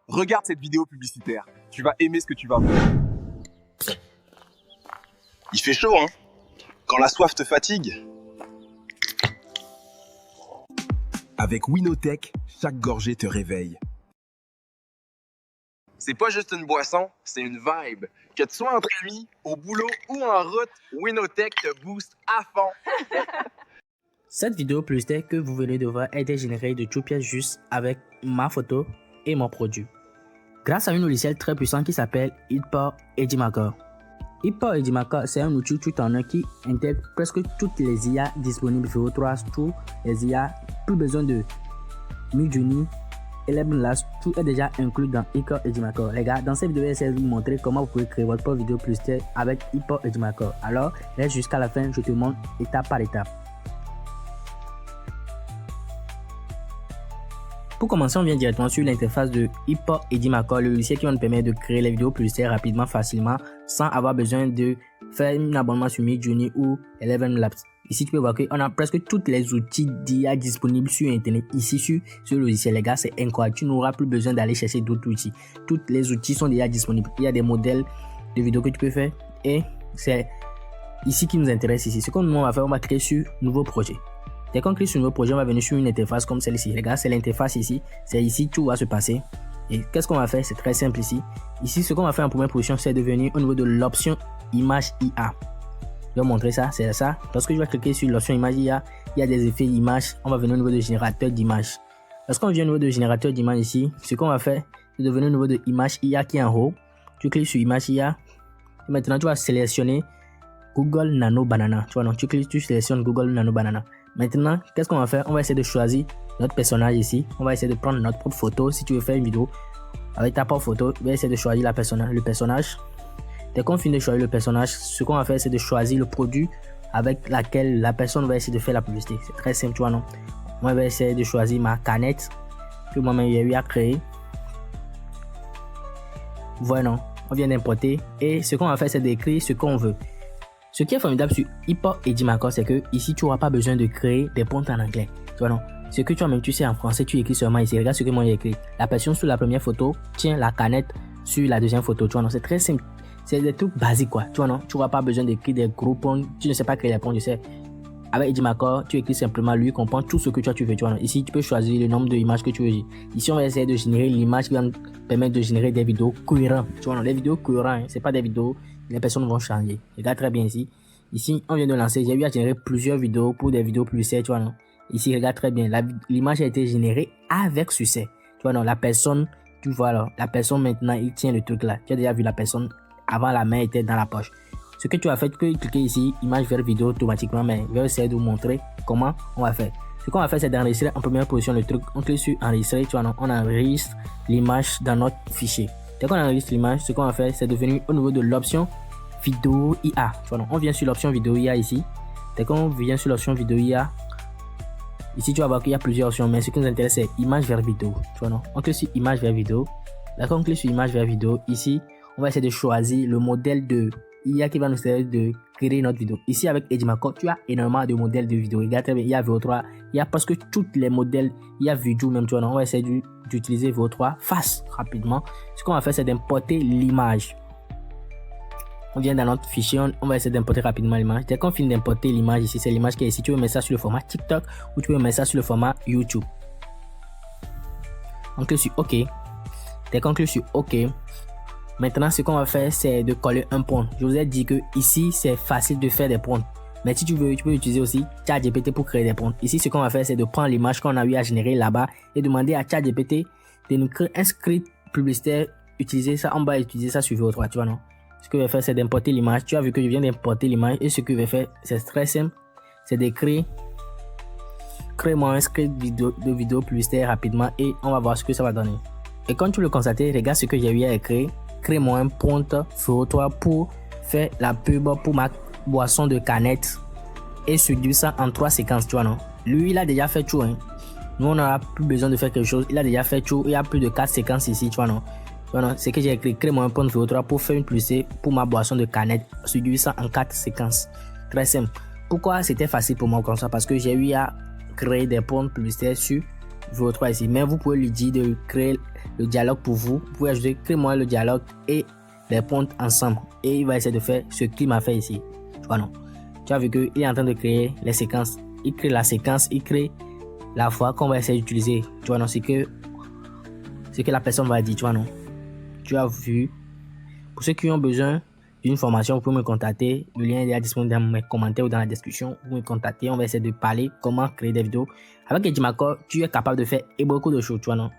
Regarde cette vidéo publicitaire. Tu vas aimer ce que tu vas voir. Il fait chaud, hein? Quand la soif te fatigue. Avec Winotech, chaque gorgée te réveille. C'est pas juste une boisson, c'est une vibe. Que tu sois entre amis, au boulot ou en route, Winotech te booste à fond. Cette vidéo publicitaire que vous venez de voir a été générée de toutes pièces juste avec ma photo et mon produit. Grâce à un logiciel très puissant qui s'appelle Hitpar Edimaker. Hitpar Edimaker, c'est un outil tout en un qui intègre presque toutes les IA disponibles sur VO3, tous les IA, plus besoin de Midjourney, Eleven Labs, tout est déjà inclus dans Hitpar Edimaker. Les gars, dans cette vidéo, j'essaie de vous montrer comment vous pouvez créer votre propre vidéo publicitaire avec Hitpar Edimaker. Alors, reste jusqu'à la fin, je te montre étape par étape. Pour commencer, on vient directement sur l'interface de Hitpar Edimaker, le logiciel qui va nous permettre de créer les vidéos publicitaires rapidement, facilement, sans avoir besoin de faire un abonnement sur Midjourney ou Eleven Labs. Ici, tu peux voir qu'on a presque tous les outils d'IA disponibles sur Internet. Ici, sur ce logiciel, les gars, c'est incroyable. Tu n'auras plus besoin d'aller chercher d'autres outils. Tous les outils sont déjà disponibles. Il y a des modèles de vidéos que tu peux faire et c'est ici qui nous intéresse ici. Ce qu'on va faire, on va créer sur nouveau projet. Dès qu'on clique sur un nouveau projet, on va venir sur une interface comme celle-ci. Regarde, c'est l'interface ici. C'est ici tout va se passer. Et qu'est-ce qu'on va faire? C'est très simple ici. Ici, ce qu'on va faire en première position, c'est de venir au niveau de l'option image IA. Je vais vous montrer ça, c'est ça. Lorsque je vais cliquer sur l'option image IA, il y a des effets images. On va venir au niveau de générateur d'image. Lorsqu'on vient au niveau de générateur d'image ici, ce qu'on va faire, c'est de venir au niveau de image IA qui est en haut. Tu cliques sur image IA. Et maintenant, tu vas sélectionner Google Nano Banana. Tu vois, donc tu cliques, tu sélectionnes Google Nano Banana. Maintenant, qu'est-ce qu'on va faire? On va essayer de choisir notre personnage ici. On va essayer de prendre notre propre photo. Si tu veux faire une vidéo avec ta propre photo, on va essayer de choisir le personnage. Dès qu'on finit de choisir le personnage, ce qu'on va faire, c'est de choisir le produit avec lequel la personne va essayer de faire la publicité. C'est très simple, tu vois, non? Moi, je vais essayer de choisir ma canette que moi-même j'ai eu à créer. Voilà, non? On vient d'importer. Et ce qu'on va faire, c'est d'écrire ce qu'on veut. Ce qui est formidable sur Hitpar Edimaker, c'est que ici tu n'auras pas besoin de créer des prompts en anglais. Tu vois non? Ce que toi-même tu sais en français, tu écris seulement ici. Regarde ce que moi j'ai écrit. La personne sur la première photo tient la canette sur la deuxième photo. Tu vois non? C'est très simple. C'est des trucs basiques quoi. Tu vois non? Tu n'auras pas besoin d'écrire des gros prompts. Tu ne sais pas créer les prompts, je sais. Avec Edimaker, tu écris simplement, lui comprend tout ce que tu veux. Tu vois non? Ici tu peux choisir le nombre d'images que tu veux. Ici on va essayer de générer l'image qui va nous permettre de générer des vidéos cohérentes. Tu vois non? Les vidéos cohérentes, c'est pas des vidéos. Les personnes vont changer. Regarde très bien ici. Ici, on vient de lancer, j'ai eu à générer plusieurs vidéos pour des vidéos publicitaires, tu vois, non? Ici, regarde très bien, l'image a été générée avec succès. Tu vois, non? La personne, tu vois, là, la personne maintenant, il tient le truc là. Tu as déjà vu la personne, avant la main était dans la poche. Ce que tu as fait, tu peux cliquer ici, image vers vidéo automatiquement, mais je vais essayer de vous montrer comment on va faire. Ce qu'on va faire, c'est d'enregistrer en première position le truc. On clique sur enregistrer, tu vois, non? On enregistre l'image dans notre fichier. Dès qu'on enregistre l'image, ce qu'on va faire, c'est de venir au niveau de l'option vidéo IA. Tu vois, non? On vient sur l'option vidéo IA ici. Dès qu'on vient sur l'option vidéo IA, ici tu vas voir qu'il y a plusieurs options, mais ce qui nous intéresse c'est image vers vidéo. Tu vois, non? On clique sur image vers vidéo. Là, quand on clique sur image vers vidéo, ici, on va essayer de choisir le modèle de IA qui va nous servir de créer notre vidéo. Ici, avec Edimaker, tu as énormément de modèles de vidéo. Regarde très bien, il y a VO3, il y a presque tous les modèles, il y a Vidéo même, tu vois, non? On va essayer d'utiliser VO3 face rapidement. Ce qu'on va faire, c'est d'importer l'image. On vient dans notre fichier, on va essayer d'importer rapidement l'image. Dès qu'on finit d'importer l'image ici, c'est l'image qui est ici. Tu peux mettre ça sur le format TikTok ou tu peux mettre ça sur le format YouTube. On clique sur OK. Dès qu'on clique sur OK, maintenant ce qu'on va faire, c'est de coller un prompt. Je vous ai dit que ici, c'est facile de faire des prompts. Mais si tu veux, tu peux utiliser aussi ChatGPT pour créer des prompts. Ici, ce qu'on va faire, c'est de prendre l'image qu'on a eu à générer là-bas et demander à ChatGPT de nous créer un script publicitaire. Utiliser ça, on va utiliser ça sur VO3, tu vois, non? Ce que je vais faire, c'est d'importer l'image. Tu as vu que je viens d'importer l'image. Et ce que je vais faire, c'est très simple. C'est d'écrire. Crée-moi un script de vidéo publicitaire rapidement. Et on va voir ce que ça va donner. Et quand tu le constates, regarde ce que j'ai eu à écrire. Crée-moi un prompt VO3 pour faire la pub pour ma boisson de canette. Et séduire ça en 3 séquences, tu vois, non? Lui, il a déjà fait tout, hein. Nous, on n'aura plus besoin de faire quelque chose. Il a déjà fait tout. Il y a plus de 4 séquences ici, tu vois, non? Voilà, c'est que j'ai écrit crée-moi un prompt VO3 pour faire une publicité pour ma boisson de canette, séduire ça en 4 séquences. Très simple. Pourquoi c'était facile pour moi comme ça? Parce que j'ai eu à créer des prompts publicitaires sur vidéo 3 ici. Mais vous pouvez lui dire de créer le dialogue pour vous. Vous pouvez ajouter crée-moi le dialogue et les pontes ensemble. Et il va essayer de faire ce qu'il m'a fait ici. Tu vois non? Tu as vu qu'il est en train de créer les séquences. Il crée la séquence, il crée la fois qu'on va essayer d'utiliser. Tu vois non? C'est que la personne va dire. Tu vois non? Tu as vu. Pour ceux qui ont besoin d'une formation, vous pouvez me contacter. Le lien est disponible dans mes commentaires ou dans la description. Vous me contactez. On va essayer de parler comment créer des vidéos. Avec Edimacore, tu es capable de faire beaucoup de choses. Tu vois non?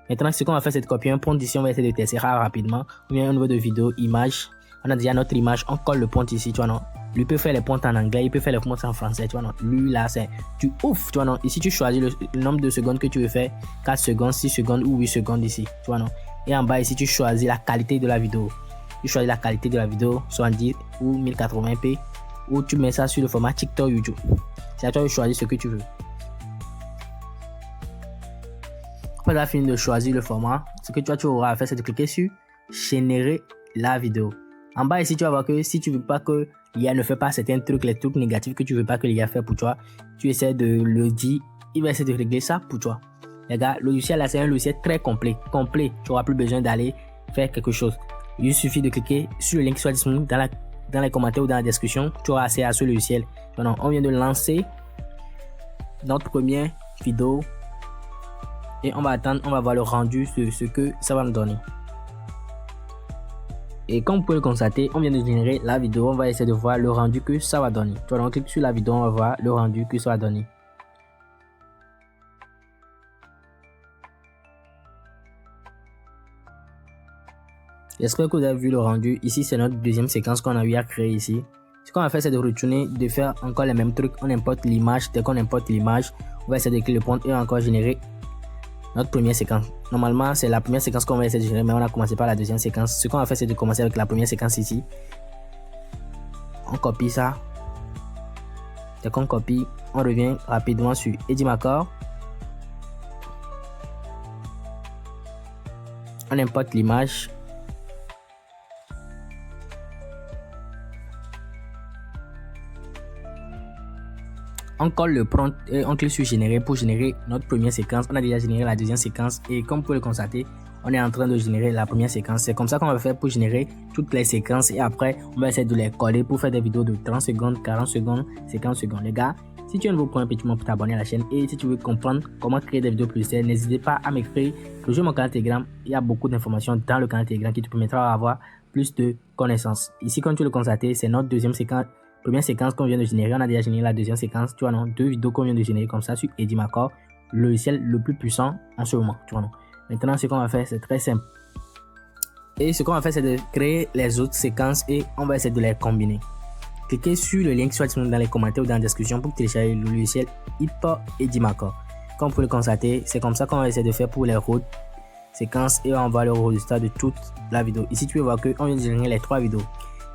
Maintenant, ce qu'on va faire, c'est de copier un pont d'ici. On va essayer de tester rapidement. On vient au niveau de vidéo, image. On a déjà notre image. On colle le pont ici. Tu vois non? Lui peut faire les ponts en anglais. Il peut faire les ponts en français. Tu vois non? Lui là, c'est tu ouf. Tu vois non? Ici, tu choisis le nombre de secondes que tu veux faire. 4 secondes, 6 secondes ou 8 secondes ici. Tu vois non? Et en bas ici, tu choisis la qualité de la vidéo. Tu choisis la qualité de la vidéo, 70 ou 1080p, ou tu mets ça sur le format TikTok YouTube. C'est à toi de choisir ce que tu veux. Après avoir fini de choisir le format, ce que tu auras à faire, c'est de cliquer sur générer la vidéo. En bas ici, tu vas voir que si tu veux pas que l'IA ne fait pas certains trucs, les trucs négatifs que tu veux pas que l'IA fait pour toi, tu essaies de le dire, il va essayer de régler ça pour toi. Les gars, le logiciel là, c'est un logiciel très complet. Tu n'auras plus besoin d'aller faire quelque chose. Il suffit de cliquer sur le lien qui soit disponible dans les commentaires ou dans la description. Tu auras accès à ce logiciel. Maintenant, on vient de lancer notre première vidéo et on va attendre, on va voir le rendu de ce que ça va nous donner. Et comme vous pouvez le constater, on vient de générer la vidéo. On va essayer de voir le rendu que ça va donner. Tu vois, on clique sur la vidéo, on va voir le rendu que ça va donner. J'espère que vous avez vu le rendu. Ici, c'est notre deuxième séquence qu'on a eu à créer ici. Ce qu'on va faire, c'est de retourner, de faire encore les mêmes trucs. On importe l'image. Dès qu'on importe l'image, on va essayer de créer le pont et encore générer notre première séquence. Normalement, c'est la première séquence qu'on va essayer de générer, mais on a commencé par la deuxième séquence. Ce qu'on va faire, c'est de commencer avec la première séquence ici. On copie ça. Dès qu'on copie, on revient rapidement sur Edimacore. On importe l'image. On colle le prompt et on clique sur générer pour générer notre première séquence. On a déjà généré la deuxième séquence et comme vous pouvez le constater, on est en train de générer la première séquence. C'est comme ça qu'on va faire pour générer toutes les séquences et après on va essayer de les coller pour faire des vidéos de 30 secondes, 40 secondes, 50 secondes. Les gars, si tu es un nouveau pour un petit moment pour t'abonner à la chaîne et si tu veux comprendre comment créer des vidéos plus sérieuses, n'hésitez pas à m'écrire. Rejoins mon canal Telegram. Il y a beaucoup d'informations dans le canal Telegram qui te permettra d'avoir plus de connaissances. Ici, comme tu le constates, c'est notre deuxième séquence. Première séquence qu'on vient de générer, on a déjà généré la deuxième séquence, tu vois non, 2 vidéos qu'on vient de générer comme ça sur Edimacore, le logiciel le plus puissant en ce moment, tu vois non. Maintenant, ce qu'on va faire, c'est très simple. Et ce qu'on va faire, c'est de créer les autres séquences et on va essayer de les combiner. Cliquez sur le lien qui soit disponible dans les commentaires ou dans la description pour télécharger le logiciel Hyper Edimacore. Comme vous pouvez le constater, c'est comme ça qu'on va essayer de faire pour les autres séquences et on va le résultat de toute la vidéo. Ici, tu peux voir qu'on vient de générer les 3 vidéos.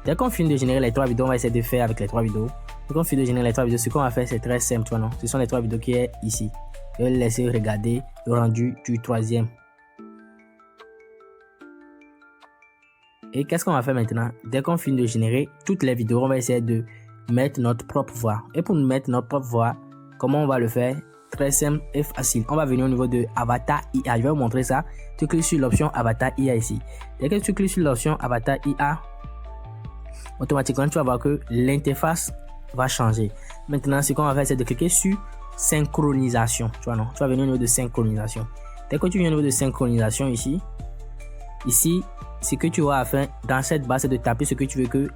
Dès qu'on finit de générer les 3 vidéos, on va essayer de faire avec les 3 vidéos. Dès qu'on finit de générer les 3 vidéos, ce qu'on va faire, c'est très simple, tu vois, non? Ce sont les 3 vidéos qui est ici. Je vais laisser regarder le rendu du troisième. Et qu'est-ce qu'on va faire maintenant? Dès qu'on finit de générer toutes les vidéos, on va essayer de mettre notre propre voix. Et pour nous mettre notre propre voix, comment on va le faire? Très simple et facile. On va venir au niveau de Avatar IA. Je vais vous montrer ça. Tu cliques sur l'option Avatar IA ici. Dès que tu cliques sur l'option Avatar IA, automatiquement tu vas voir que l'interface va changer. Maintenant, ce qu'on va faire, c'est de cliquer sur synchronisation. Tu vois non, tu vas venir au niveau de synchronisation. Dès que tu viens au niveau de synchronisation ici, ce que tu auras à faire dans cette barre, c'est de taper ce que tu veux que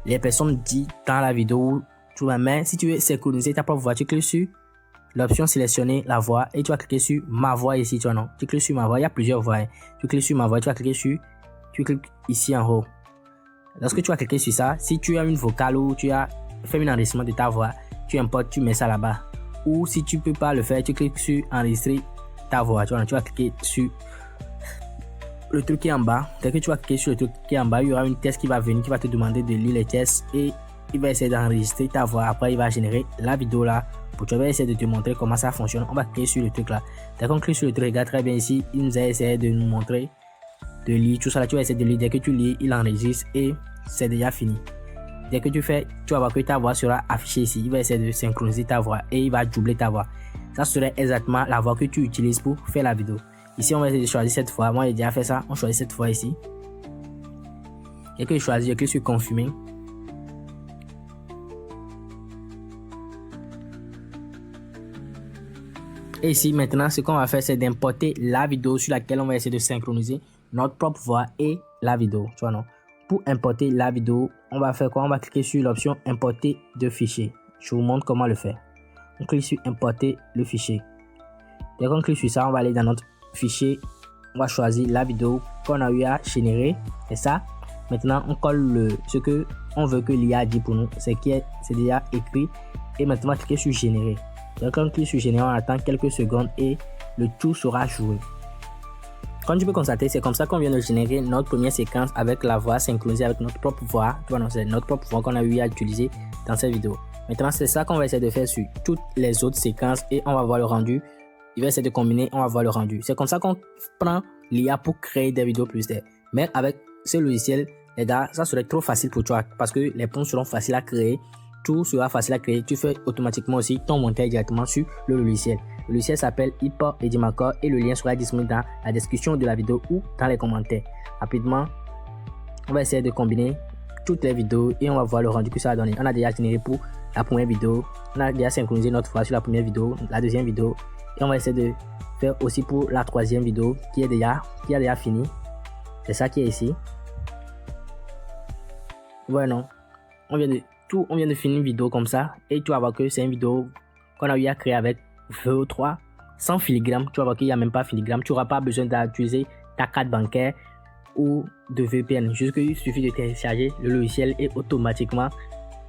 les personnes disent dans la vidéo. Tu vois, mais si tu veux synchroniser ta propre voix, tu cliques sur l'option sélectionner la voix et tu vas cliquer sur ma voix ici. Tu vois non, tu cliques sur ma voix. Il y a plusieurs voix. Tu cliques sur ma voix, tu vas cliquer sur, tu cliques ici en haut. Lorsque tu vas cliquer sur ça, si tu as une vocale ou tu as fait un enregistrement de ta voix, tu importes, tu mets ça là-bas. Ou si tu peux pas le faire, tu cliques sur enregistrer ta voix. Tu vas cliquer sur le truc qui est en bas. Dès que tu vas cliquer sur le truc qui est en bas, il y aura une test qui va venir, qui va te demander de lire les tests et il va essayer d'enregistrer ta voix. Après, il va générer la vidéo là. Tu vas essayer de te montrer comment ça fonctionne. On va cliquer sur le truc là. Dès qu'on clique sur le truc, regarde très bien ici, il nous a essayé de nous montrer de lire tout ça là. Tu vas essayer de lire. Dès que tu lis, il enregistre et c'est déjà fini. Dès que tu fais, tu vas voir que ta voix sera affichée ici. Il va essayer de synchroniser ta voix et il va doubler ta voix. ça serait exactement la voix que tu utilises pour faire la vidéo. Ici, on va essayer de choisir cette fois. Moi, j'ai déjà fait ça. On choisit cette fois ici. Et que je choisis, je clique sur confirmer. Et ici, maintenant, ce qu'on va faire, c'est d'importer la vidéo sur laquelle on va essayer de synchroniser notre propre voix et la vidéo. Tu vois, non? Pour importer la vidéo, on va faire quoi? On va cliquer sur l'option importer de fichier. Je vous montre comment le faire. On clique sur importer le fichier. Dès qu'on clique sur ça, on va aller dans notre fichier. On va choisir la vidéo qu'on a eu à générer. C'est ça. Maintenant, on colle ce que on veut que l'IA dit pour nous. C'est déjà écrit. Et maintenant, on va cliquer sur générer. Donc, quand on clique sur générer, on attend quelques secondes et le tout sera joué. Comme tu peux constater, c'est comme ça qu'on vient de générer notre première séquence avec la voix synchronisée avec notre propre voix. C'est notre propre voix qu'on a eu à utiliser dans cette vidéo. Maintenant, c'est ça qu'on va essayer de faire sur toutes les autres séquences et on va voir le rendu. Il va essayer de combiner, on va voir le rendu. C'est comme ça qu'on prend l'IA pour créer des vidéos plus tard. Mais avec ce logiciel, les gars, ça serait trop facile pour toi parce que les ponts seront faciles à créer. Tout sera facile à créer. Tu fais automatiquement aussi ton montage directement sur le logiciel. Le logiciel s'appelle Hyper Edimaker et le lien sera disponible dans la description de la vidéo ou dans les commentaires. Rapidement, on va essayer de combiner toutes les vidéos et on va voir le rendu que ça va donner. On a déjà généré pour la première vidéo. On a déjà synchronisé notre voix sur la première vidéo, la deuxième vidéo. Et on va essayer de faire aussi pour la troisième vidéo qui a déjà fini. C'est ça qui est ici. Voilà, non. On vient de finir une vidéo comme ça et tu vas voir que c'est une vidéo qu'on a eu à créer avec VO3 sans filigrane. Tu vas voir qu'il n'y a même pas filigrane. Tu n'auras pas besoin d'utiliser ta carte bancaire ou de VPN. Juste qu'il suffit de télécharger le logiciel et automatiquement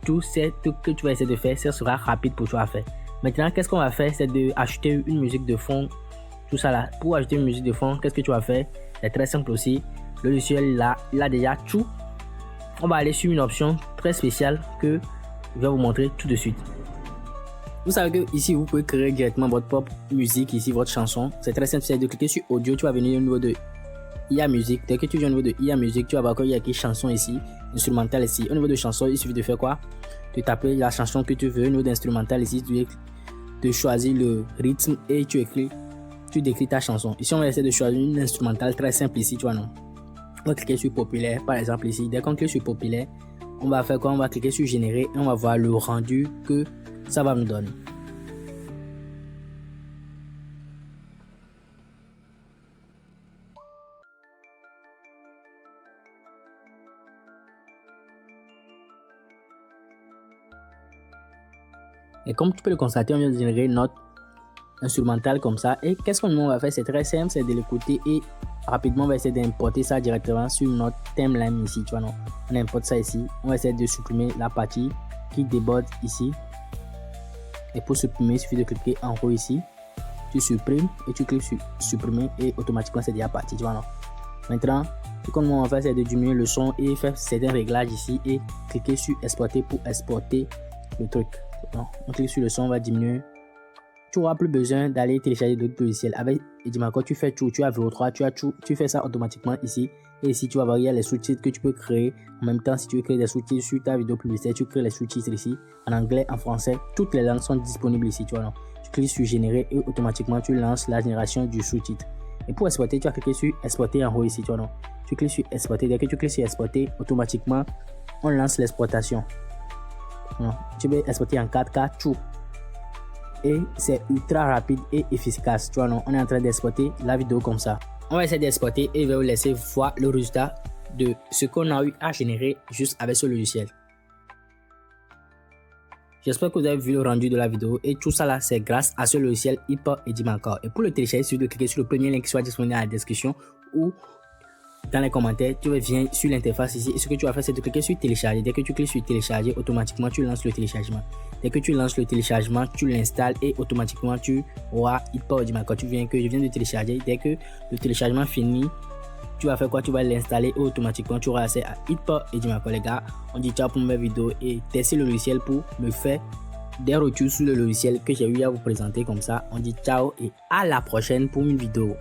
tout ce que tu vas essayer de faire, ça sera rapide pour toi à faire. Maintenant, qu'est-ce qu'on va faire? C'est d'acheter une musique de fond. Tout ça là. Pour ajouter une musique de fond, qu'est-ce que tu vas faire? C'est très simple aussi. Le logiciel là, il a déjà tout. On va aller sur une option très spéciale que je vais vous montrer tout de suite. Vous savez que ici vous pouvez créer directement votre propre musique, ici votre chanson. C'est très simple, c'est de cliquer sur audio, tu vas venir au niveau de IA Music. Dès que tu viens au niveau de IA Music, tu vas voir qu'il y a écrit chanson ici, instrumental ici. Au niveau de chanson, il suffit de faire quoi? De taper la chanson que tu veux. Au niveau d'instrumental ici, tu choisis le rythme et tu décris ta chanson. Ici, on va essayer de choisir une instrumentale très simple ici, tu vois non? On va cliquer sur populaire par exemple ici. Dès qu'on clique sur populaire, on va faire quoi? On va cliquer sur générer et on va voir le rendu que ça va nous donner. Et comme tu peux le constater, on vient de générer notre instrumental comme ça. Et qu'est-ce qu'on va faire? C'est très simple, c'est de l'écouter et rapidement on va essayer d'importer ça directement sur notre timeline ici, tu vois non? On importe ça ici, on va essayer de supprimer la partie qui déborde ici. Et pour supprimer, il suffit de cliquer en haut ici, tu supprimes et tu cliques sur supprimer et automatiquement c'est déjà parti, tu vois non? Maintenant, ce qu'on va faire, c'est de diminuer le son et faire certains réglages ici et cliquer sur exporter pour exporter le truc. Non, on clique sur le son, on va diminuer. Tu n'auras plus besoin d'aller télécharger d'autres logiciels. Avec Edimaker, tu fais tout, tu as VO3, tu fais ça automatiquement ici. Et ici, tu vas voir, il y a les sous-titres que tu peux créer. En même temps, si tu veux créer des sous-titres sur ta vidéo publicitaire, tu crées les sous-titres ici. En anglais, en français, toutes les langues sont disponibles ici, tu vois non? Tu cliques sur générer et automatiquement, tu lances la génération du sous-titre. Et pour exporter, tu vas cliquer sur exporter en haut ici, tu vois non? Tu cliques sur exporter. Dès que tu cliques sur exporter, automatiquement, on lance l'exportation. Tu peux exporter en 4K, tout. Et c'est ultra rapide et efficace, tu vois non? On est en train d'exporter la vidéo comme ça. On va essayer d'exporter et je vais vous laisser voir le résultat de ce qu'on a eu à générer juste avec ce logiciel. J'espère que vous avez vu le rendu de la vidéo et tout ça là c'est grâce à ce logiciel Hyper Edimaker. Et pour le télécharger, il suffit de cliquer sur le premier lien qui soit disponible dans la description ou dans les commentaires. Tu viens sur l'interface ici et ce que tu vas faire c'est de cliquer sur télécharger. Dès que tu cliques sur télécharger, automatiquement tu lances le téléchargement. Dès que tu lances le téléchargement, tu l'installes et automatiquement tu auras Hyper Edimaker. Je viens de télécharger. Dès que le téléchargement finit, tu vas faire quoi? Tu vas l'installer et automatiquement tu auras accès à Hyper Edimaker. Les gars, on dit ciao pour mes vidéos et testez le logiciel pour me faire des retours sur le logiciel que j'ai eu à vous présenter comme ça. On dit ciao et à la prochaine pour une vidéo.